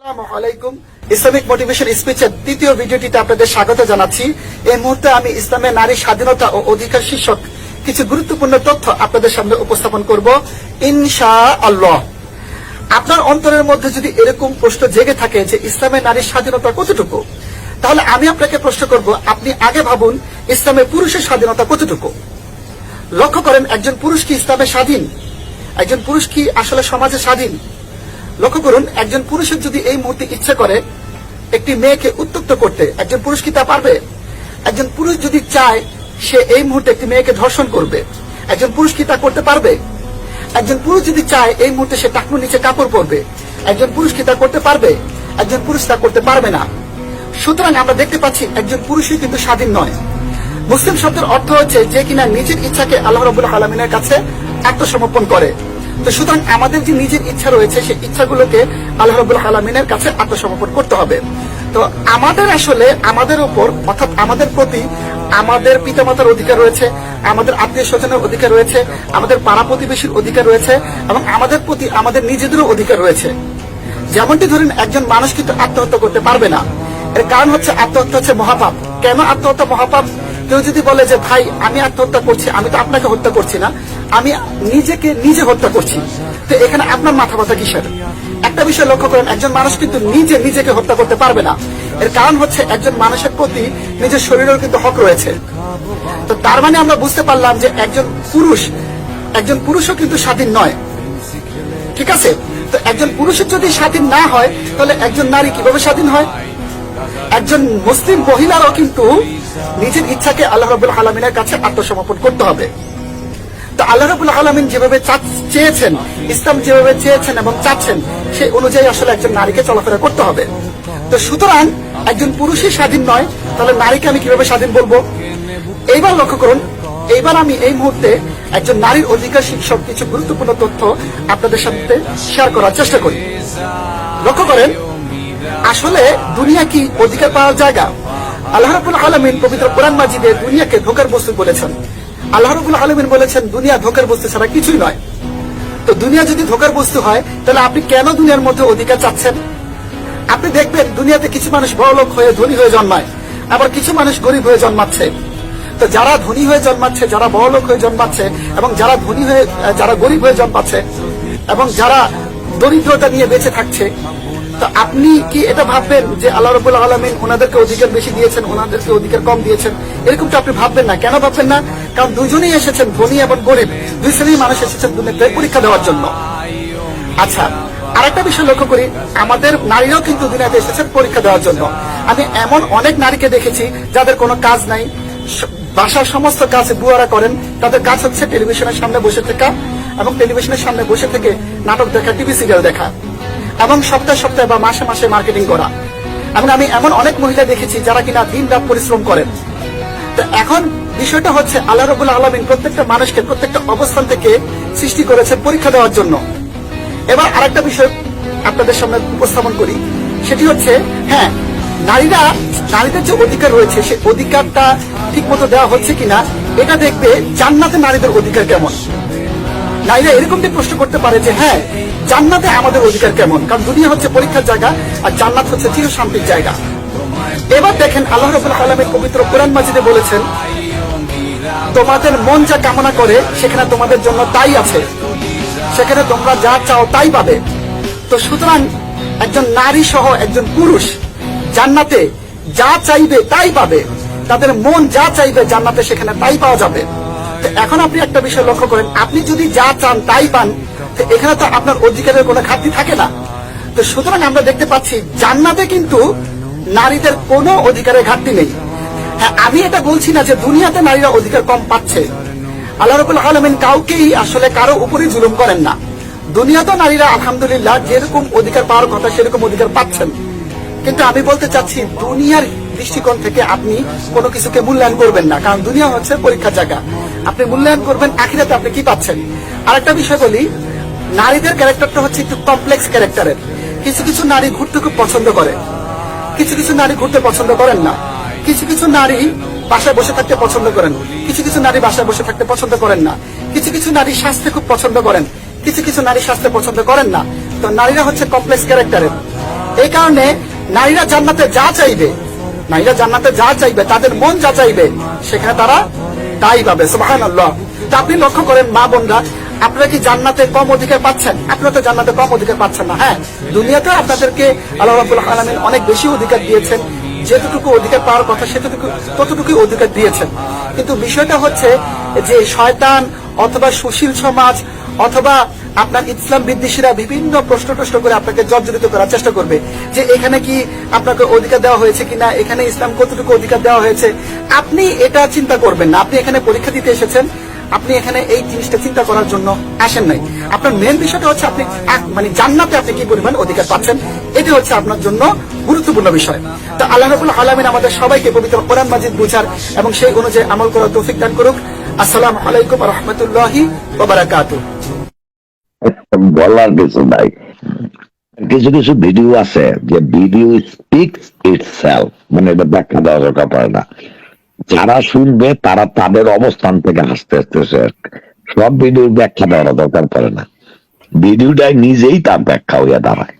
আসসালামু আলাইকুম। Islamic motivation স্পিচের তৃতীয় ভিডিওটিতে আপনাদের স্বাগত জানাচ্ছি। এই মুহূর্তে আমি ইসলামের নারী স্বাধীনতা ও অধিকার শীর্ষক কিছু গুরুত্বপূর্ণ তথ্য আপনাদের সামনে উপস্থাপন করব ইনশাআল্লাহ। আপনার অন্তরের মধ্যে যদি এরকম প্রশ্ন জেগে থাকে যে ইসলামের নারীর স্বাধীনতা কতটুকু, তাহলে আমি আপনাকে প্রশ্ন করব, আপনি আগে ভাবুন ইসলামের পুরুষের স্বাধীনতা কতটুকু। লক্ষ্য করেন, একজন পুরুষ কি ইসলামে স্বাধীন? একজন পুরুষ কি আসলে সমাজে স্বাধীন? লক্ষ্য করুন, একজন পুরুষের যদি এই মুহূর্তে ইচ্ছে করে একটি মেয়েকে উত্ত্যক্ত করতে, একজন পুরুষ কি তা পারবে? একজন পুরুষ যদি চায় সে এই মুহূর্তে একটি মেয়েকে ধর্ষণ করবে, একজন পুরুষ কি তা করতে পারবে? একজন পুরুষ যদি চায় এই মুহূর্তে সে টাকনুর নিচে কাপড় পরবে, একজন পুরুষ কি তা করতে পারবে? একজন পুরুষ তা করতে পারবে না। সুতরাং আমরা দেখতে পাচ্ছি একজন পুরুষই কিন্তু স্বাধীন নয়। মুসলিম শব্দের অর্থ হচ্ছে যে কিনা নিজের ইচ্ছাকে আল্লাহ রাব্বুল আলামিনের কাছে আত্মসমর্পণ করে। তো সুতরাং আমাদের যে নিজের ইচ্ছা রয়েছে সেই ইচ্ছাগুলোকে আল্লাহ রাব্বুল আলামিনের কাছে আত্মসমর্পণ করতে হবে। তো আমাদের আসলে আমাদের উপর, অর্থাৎ আমাদের প্রতি আমাদের পিতামাতার অধিকার রয়েছে, আমাদের আত্মীয় স্বজনের অধিকার রয়েছে, আমাদের পাড়া প্রতিবেশীর অধিকার রয়েছে, এবং আমাদের প্রতি আমাদের নিজেদেরও অধিকার রয়েছে। যেমনটি ধরুন, একজন মানুষ কিন্তু আত্মহত্যা করতে পারবে না। এর কারণ হচ্ছে আত্মহত্যা হচ্ছে মহাপাপ। কেন আত্মহত্যা মহাপাপ? কেউ যদি বলে যে ভাই আমি আত্মহত্যা করছি, আমি তো আপনাকে হত্যা করছি না, আমি নিজেকে নিজে হত্যা করছি, তো এখানে আপনার মাথা ব্যথা কিসের? একটা বিষয় লক্ষ্য করেন, একজন মানুষ কিন্তু নিজেকে হত্যা করতে পারবে না। এর কারণ হচ্ছে একজন মানুষের প্রতি নিজের শরীরেও কিন্তু হক রয়েছে। তো তার মানে আমরা বুঝতে পারলাম যে একজন পুরুষও কিন্তু স্বাধীন নয়। ঠিক আছে? তো একজন পুরুষের যদি স্বাধীন না হয়, তাহলে একজন নারী কিভাবে স্বাধীন হয়? একজন মুসলিম মহিলারও কিন্তু নিজের ইচ্ছাকে আল্লাহ রাব্বুল আলামিনের কাছে আত্মসমর্পণ করতে হবে। তো আল্লাহ রাব্বুল আলামিন যেভাবে চেয়েছেন, ইসলাম যেভাবে চেয়েছেন এবং চাচ্ছেন, সেই অনুযায়ী আসলে একজন নারীকে চলাফেরা করতে হবে। তো সুতরাং একজন পুরুষই স্বাধীন নয়, তাহলে নারীকে আমি কিভাবে স্বাধীন বলবো? এইবার লক্ষ্য করুন, এইবার আমি এই মুহূর্তে একজন নারীর অধিকার শীর্ষক কিছু গুরুত্বপূর্ণ তথ্য আপনাদের সাথে শেয়ার করার চেষ্টা করি। লক্ষ্য করেন, আসলে দুনিয়া কি অধিকার পাওয়ার জায়গা? আল্লাহ রাব্বুল আলামিন পবিত্র কোরআন মাজিদে দুনিয়াকে ধোঁকার বস্তু বলেছেন। আল্লাহ রাব্বুল আলামিন বলেছেন দুনিয়া ধোঁকার বস্তু ছাড়া কিছুই নয়। তো দুনিয়া যদি ধোঁকার বস্তু হয়, তাহলে আপনি কেন দুনিয়ার মধ্যে অধিকার চাচ্ছেন? আপনি দেখবেন দুনিয়াতে কিছু মানুষ বড়লোক হয়ে ধনী হয়ে জন্মায়, আবার কিছু মানুষ গরিব হয়ে জন্মাচ্ছে। তো যারা ধনী হয়ে জন্মাচ্ছে, যারা বড়লোক হয়ে জন্মাচ্ছে, এবং যারা গরিব হয়ে জন্মাচ্ছে, এবং যারা দরিদ্রতা নিয়ে বেঁচে থাকছে, তো আপনি কি এটা ভাববেন যে আল্লাহ রাব্বুল আলামিন ওনাদেরকে অধিকার বেশি দিয়েছেন, ওনাদেরকে অধিকার কম দিয়েছেন? এরকমটা আপনি ভাববেন না। কেন ভাববেন না? কারণ দুজনেই এসেছেন, ধনী এবং গরিব, দুই শ্রেণীর মানুষ এসেছেন দুনিয়াতে পরীক্ষা দেওয়ার জন্য। আচ্ছা, আরেকটা বিষয় লক্ষ্য করি, আমাদের নারীরাও কিন্তু দুনিয়াতে এসেছেন পরীক্ষা দেওয়ার জন্য। আমি এমন অনেক নারীকে দেখেছি যাদের কোনো কাজ নাই, বাসার সমস্ত কাজ বুয়ারা করেন। তাদের কাজ হচ্ছে টেলিভিশনের সামনে বসে থাকা, এবং টেলিভিশনের সামনে বসে থেকে নাটক দেখা, টিভি সিরিয়াল দেখা, এবং সপ্তাহে বা মাসে মাসে মার্কেটিং করা। এবং আমি এমন অনেক মহিলা দেখেছি যারা কিনা দিন রাত পরিশ্রম করেন। তো এখন বিষয়টা হচ্ছে আল্লাহ রাব্বুল আলামিন প্রত্যেকটা মানুষকে প্রত্যেকটা অবস্থান থেকে সৃষ্টি করেছে পরীক্ষা দেওয়ার জন্য। এবার আরেকটা বিষয় আপনাদের সামনে উপস্থাপন করি, সেটি হচ্ছে, হ্যাঁ, নারীদের যে অধিকার রয়েছে সেই অধিকারটা ঠিক মতো দেওয়া হচ্ছে কিনা এটা দেখবে জান্নাতে নারীদের অধিকার কেমন। নারীরা এরকমটি প্রশ্ন করতে পারে যে হ্যাঁ, জান্নাতে আমাদের অধিকার কেমন? কারণ দুনিয়া হচ্ছে পরীক্ষার জায়গা, আর জান্নাত হচ্ছে চির শান্তির জায়গা। এবার দেখেন, আল্লাহ রাব্বুল আলামিন পবিত্র কোরআন মাজিদে বলেছেন, তোমাদের মন যা কামনা করে সেখানে তোমাদের জন্য তাই আছে, সেখানে তোমরা যা চাও তাই পাবে। তো সুতরাং একজন নারী সহ একজন পুরুষ জান্নাতে যা চাইবে তাই পাবে। তাদের মন যা চাইবে জান্নাতে সেখানে তাই পাওয়া যাবে। তো এখন আপনি একটা বিষয় লক্ষ্য করেন, আপনি যদি যা চান তাই পান, তো এখানে তো আপনার অধিকারের কোনো ঘাটতি থাকে না। তো সুতরাং আমরা দেখতে পাচ্ছি জান্নাতে কিন্তু নারীদের কোনো অধিকারের ঘাটতি নেই। হ্যাঁ, আমি এটা বলছি না যে দুনিয়াতে নারীরা অধিকার কম পাচ্ছে। আল্লাহ রাব্বুল আলামিন কাউকেই আসলে কারো উপরই জুলুম করেন না। দুনিয়াতে নারীরা আলহামদুলিল্লাহ যেরকম অধিকার পাওয়ার কথা সেরকম অধিকার পাচ্ছেন। কিন্তু আমি বলতে চাচ্ছি, দুনিয়ার দৃষ্টিকোণ থেকে আপনি কোনো কিছুকে মূল্যায়ন করবেন না, কারণ দুনিয়া হচ্ছে পরীক্ষার জায়গা। আপনি মূল্যায়ন করবেন আখিরাতে আপনি কি পাচ্ছেন। আরেকটা বিষয় বলি, নারীদের ক্যারেক্টারটা হচ্ছে একটু কমপ্লেক্স ক্যারেক্টারের। কিছু কিছু নারী ঘুরতে খুব পছন্দ করে, কিছু কিছু নারী ঘুরতে পছন্দ করেন না, কিছু কিছু নারী বাসায় বসে থাকতে পছন্দ করেন, কিছু কিছু নারী বাসায় বসে থাকতে পছন্দ করেন না, কিছু কিছু নারী স্বাস্থ্য খুব পছন্দ করেন, কিছু কিছু নারী স্বাস্থ্য পছন্দ করেন না। তো নারীরা হচ্ছে কমপ্লেক্স ক্যারেক্টারের। এই কারণে নারীরা জান্নাতে যা চাইবে তাদের মন যা চাইবে সেখানে তারা তাই পাবে। সুবহানাল্লাহ। তা আপনি লক্ষ্য করেন মা বোনরা, আপনারা কি জান্নাতে কম অধিকার পাচ্ছেন? আপনারা তো জান্নাতে কম অধিকার পাচ্ছেন না। হ্যাঁ, দুনিয়াতে আপনাদেরকে আল্লাহ রাব্বুল আলামিন অনেক বেশি অধিকার দিয়েছেন, যেতটুকু অধিকার পাওয়ার কথা ততটুকুই অধিকার দিয়েছেন। কিন্তু বিষয়টা হচ্ছে যে শয়তান অথবা সুশীল সমাজ অথবা আপনার ইসলাম বিদ্বেষীরা বিভিন্ন প্রশ্ন করে আপনাকে জর্জরিত করার চেষ্টা করবে যে এখানে কি আপনাকে অধিকার দেওয়া হয়েছে কিনা, এখানে ইসলাম কতটুকু অধিকার দেওয়া হয়েছে। আপনি এটা চিন্তা করবেন না। আপনি এখানে পরীক্ষা দিতে এসেছেন, আপনি এখানে এই জিনিসটা চিন্তা করার জন্য আসেন নাই। আপনার মেন বিষয়টা হচ্ছে আপনি মানে জান্নাতে আপনি কি পরিমাণ অধিকার পাচ্ছেন, এটি হচ্ছে আপনার জন্য গুরুত্বপূর্ণ বিষয়। তো আল্লাহ রাব্বুল আলামিন আমাদের সবাইকে পবিত্র কোরআন মাজিদ বুঝার এবং সেই অনুযায়ী আমল করার তৌফিক দান করুক। আসসালামু আলাইকুম ওয়া রাহমাতুল্লাহি ওয়া বারাকাতুহু। বলার কিছু নাই। কিছু কিছু ভিডিও আছে যে ভিডিও স্পিক্স ইটসেলফ, মানে এটা ব্যাখ্যা দেওয়া দরকার পড়ে না। যারা শুনবে তারা তাদের অবস্থান থেকে হাসতে সব ভিডিওর ব্যাখ্যা দেওয়ার দরকার পড়ে না। ভিডিওটাই নিজেই তার ব্যাখ্যা হইয়া দাঁড়ায়।